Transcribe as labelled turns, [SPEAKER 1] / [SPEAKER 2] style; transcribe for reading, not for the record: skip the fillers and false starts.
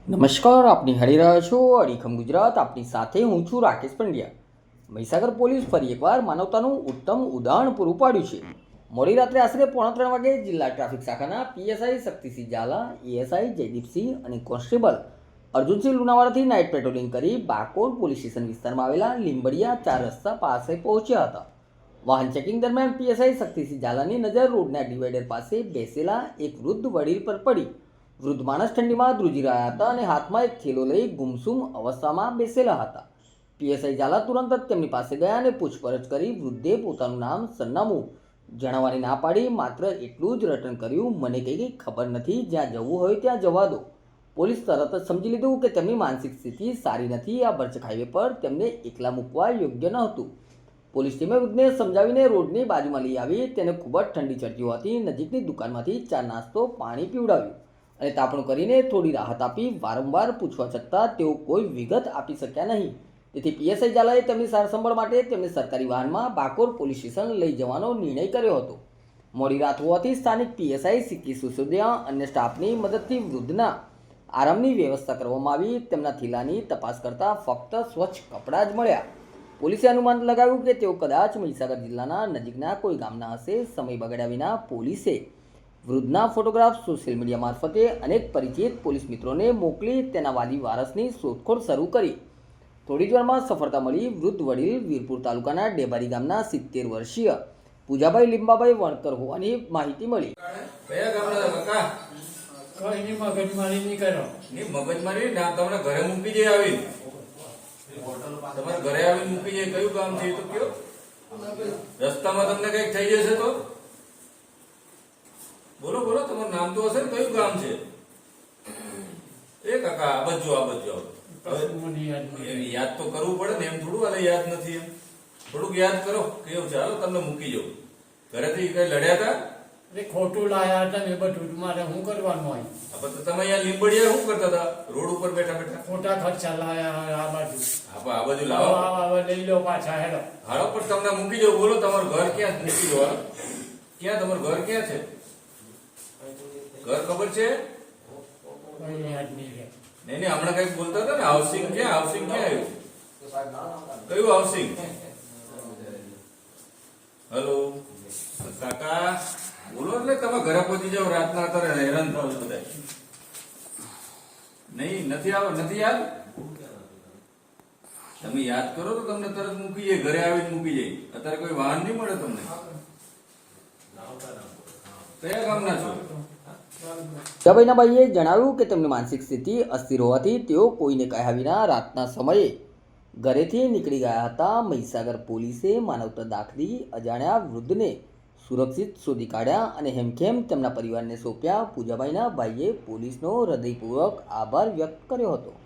[SPEAKER 1] નમસ્કાર, આપની હરી રહ્યા છો અડીખમ ગુજરાત. આપની સાથે હું છું રાકેશ પંડ્યા. મહીસાગર પોલીસ ફરી એકવાર માનવતાનું ઉત્તમ ઉદાહરણ પૂરું પાડ્યું છે. મોડી રાત્રે આશરે 3:45 વાગે જિલ્લા ટ્રાફિક શાખાના પીએસઆઈ શક્તિસિંહ ઝાલા, એએસઆઈ જયદીપસિંહ અને કોન્સ્ટેબલ અર્જુનસિંહ લુણાવાડાથી નાઇટ પેટ્રોલિંગ કરી બાકોર પોલીસ સ્ટેશન વિસ્તારમાં આવેલા લીંબડિયા 4 રસ્તા પાસે પહોંચ્યા હતા. વાહન ચેકિંગ દરમિયાન પીએસઆઈ શક્તિસિંહ ઝાલાની નજર રોડના ડિવાઈડર પાસે બેસેલા એક વૃદ્ધ વડીલ પર પડી. વૃદ્ધ માણસ ઠંડીમાં ધ્રુજી રહ્યા હતા અને હાથમાં એક થેલો લઈ ગુમસુમ અવસ્થામાં બેસેલા હતા. પીએસઆઈ ઝાલા તુરંત જ તેમની પાસે ગયા અને પૂછપરછ કરી વૃદ્ધે પોતાનું નામ, સરનામું જણાવવાની ના પાડી માત્ર એટલું જ રટણ કર્યું, મને કંઈ ખબર નથી, જ્યાં જવું હોય ત્યાં જવા દો. પોલીસ તરત જ સમજી લીધું કે તેમની માનસિક સ્થિતિ સારી નથી. આ ભરચક હાઈવે પર તેમને એકલા મૂકવા યોગ્ય ન હતું. પોલીસ ટીમે વૃદ્ધને સમજાવીને રોડની બાજુમાં લઈ આવી. તેને ખૂબ જ ઠંડી ચડતી હોવાથી નજીકની દુકાનમાંથી ચા, નાસ્તો, પાણી પીવડાવ્યું અને તાપણું કરીને થોડી રાહત આપી. વારંવાર પૂછવા છતાં તેઓ કોઈ વિગત આપી શક્યા નહીં. તેથી પીએસઆઈ ઝાલાએ તેમની સારસંભાળ માટે તેમને સરકારી વાહનમાં બાકોર પોલીસ સ્ટેશન લઈ જવાનો નિર્ણય કર્યો હતો. મોડી રાત હોવાથી સ્થાનિક પીએસઆઈ સિક્કી સિસોદિયા અન્ય સ્ટાફની મદદથી વૃદ્ધના આરામની વ્યવસ્થા કરવામાં આવી. તેમના થેલાની તપાસ કરતા ફક્ત સ્વચ્છ કપડાં જ મળ્યા. પોલીસે અનુમાન લગાવ્યું કે તેઓ કદાચ મહીસાગર જિલ્લાના નજીકના કોઈ ગામના હશે. સમય બગાડ્યા વિના પોલીસે વૃદ્ધના ફોટોગ્રાફ સોશિયલ મીડિયા મારફતે અનેક પરિચિત પોલીસ મિત્રોને મોકલી તેના વાલી વારસની શોધખોળ શરૂ કરી. થોડી જ વારમાં સફળતા મળી. વૃદ્ધ વડીલ વીરપુર તાલુકાના ડેબારી ગામના 70 વર્ષીય પૂજાભાઈ લીંબાભાઈ વણકર હોવાની માહિતી મળી.
[SPEAKER 2] કયા ગામના કાકા?
[SPEAKER 3] કોઈ ની મગજમારી નહીં કરો.
[SPEAKER 2] ની મગજમારી ના, તમને ઘરે મૂકી જાય આવી. તમારે ઘરે આવીને મૂકી જાય. કયું ગામ છે એ તો કયો? રસ્તામાં તમને કઈક થઈ જશે તો બોલો બોલો, તમારું નામ તો હશે ને? કયું ગામ છે એ કાકા? આ બાજુ યાદ તો કરવું પડે ને, એમ થોડું હાલે યાદ નથી. એમ થોડુંક યાદ કરો. કેવું છે? હાલો તમને મૂકી જાઉં. ઘરેથી કઈ લડ્યા હતા?
[SPEAKER 3] ખોટું લાયા હતા ને એ બધું મારે શું કરવાનું હોય?
[SPEAKER 2] તમે અહીંયા લીંબડિયા શું કરતા હતા? રોડ ઉપર બેઠા બેઠા
[SPEAKER 3] ખોટા ખર્ચા લાયા આ બાજુ.
[SPEAKER 2] આ બાજુ લાવો,
[SPEAKER 3] લઈ લો પાછા. હેલો
[SPEAKER 2] હાલો, પણ તમને મૂકી જાઉં. બોલો તમારું ઘર ક્યાં? મૂકી જાઓ. ક્યાં તમારું ઘર? ક્યાં છે ઘર? ખબર છે? નહીં નહીં, હમણાં કઈક બોલતા હતા ને. હાઉસિંગ ક્યાં? હાઉસિંગ ક્યાં આવ્યું? કયું હાઉસિંગ? હેલો કાકા, બોલો. એટલે તમે ઘરે પહોંચી જાઓ. રાતના અત્યારે હેરાન થાવ છો બધા. નહીં, નથી આવે, નથી યાદ. તમે યાદ કરો તો તમને તરત મૂકી જાય. ઘરે આવીને મૂકી જાય. અત્યારે કોઈ વાહન નહીં મળે તમને. કયા ગામના છો?
[SPEAKER 1] પૂજાભાઈના ભાઈએ જણાવ્યું કે તેમની માનસિક સ્થિતિ અસ્થિર હોવાથી તેઓ કોઈને કહ્યા વિના રાતના સમયે ઘરેથી નીકળી ગયા હતા. મહીસાગર પોલીસે માનવતા દાખવી અજાણ્યા વૃદ્ધને સુરક્ષિત શોધી કાઢ્યા અને હેમખેમ તેમના પરિવારને સોંપ્યા. પૂજાભાઈના ભાઈએ પોલીસનો હૃદયપૂર્વક આભાર વ્યક્ત કર્યો હતો.